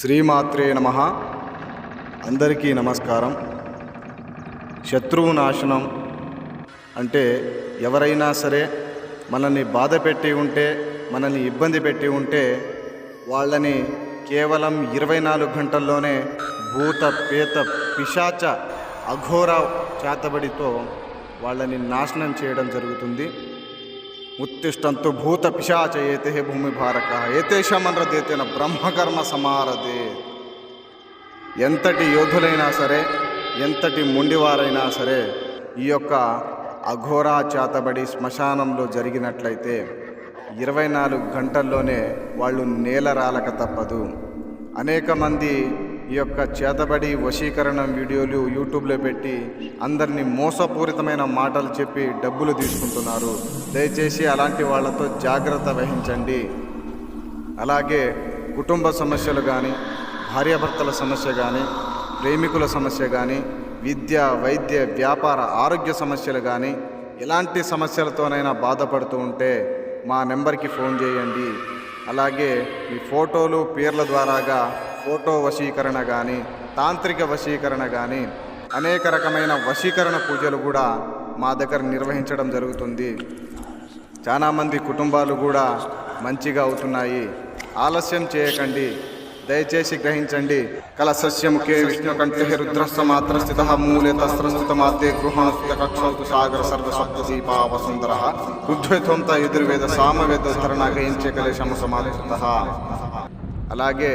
శ్రీమాత్రే నమః. అందరికీ నమస్కారం. శత్రువు నాశనం అంటే ఎవరైనా సరే మనల్ని బాధ పెట్టి ఉంటే, మనల్ని ఇబ్బంది పెట్టి ఉంటే వాళ్ళని కేవలం 24 గంటల్లోనే భూత పేత పిశాచ అఘోర చేతబడితో వాళ్ళని నాశనం చేయడం జరుగుతుంది. ఉత్తిష్టంతు భూత పిశాచ ఏతే భూమి భారక ఏతేషమన్రదేతేన బ్రహ్మకర్మ సమారదే. ఎంతటి యోధులైనా సరే, ఎంతటి మొండివారైనా సరే ఈ యొక్క అఘోరా చేతబడి శ్మశానంలో జరిగినట్లయితే 24 గంటల్లోనే వాళ్ళు నేలరాలక తప్పదు. అనేక మంది ఈ యొక్క చేతబడి వశీకరణం వీడియోలు యూట్యూబ్లో పెట్టి అందరినీ మోసపూరితమైన మాటలు చెప్పి డబ్బులు తీసుకుంటున్నారు. దయచేసి అలాంటి వాళ్ళతో జాగ్రత్త వహించండి. అలాగే కుటుంబ సమస్యలు కానీ, భార్యాభర్తల సమస్య కానీ, ప్రేమికుల సమస్య కానీ, విద్య, వైద్య, వ్యాపార, ఆరోగ్య సమస్యలు కానీ ఎలాంటి సమస్యలతోనైనా బాధపడుతూ ఉంటే మా నెంబర్కి ఫోన్ చేయండి. అలాగే మీ ఫోటోలు, పేర్ల ద్వారాగా ఫోటో వశీకరణ కానీ, తాంత్రిక వశీకరణ కానీ, అనేక రకమైన వశీకరణ పూజలు కూడా మా దగ్గర నిర్వహించడం జరుగుతుంది. చాలామంది కుటుంబాలు కూడా మంచిగా అవుతున్నాయి. ఆలస్యం చేయకండి, దయచేసి గ్రహించండి. కలసస్యముఖే విష్ణుకంఠే రుద్రస్య మాత్ర స్థిత మూలే తస్రస్థిత మాతే గృహణస్థిత కక్షౌతు సాగర సర్వ సప్తదీపా వసుంధర రుద్ధ్వైత్వంత ఎదుర్వేద సామవేద ధరణ గ్రహించే కలేశము సమాధిత. అలాగే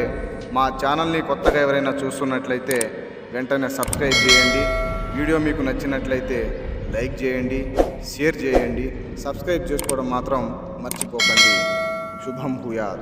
మా ఛానల్ని కొత్తగా ఎవరైనా చూస్తున్నట్లయితే వెంటనే సబ్స్క్రైబ్ చేయండి. వీడియో మీకు నచ్చినట్లయితే లైక్ చేయండి, షేర్ చేయండి. సబ్స్క్రైబ్ చేసుకోవడం మాత్రం మర్చిపోకండి. శుభం భూయాత్.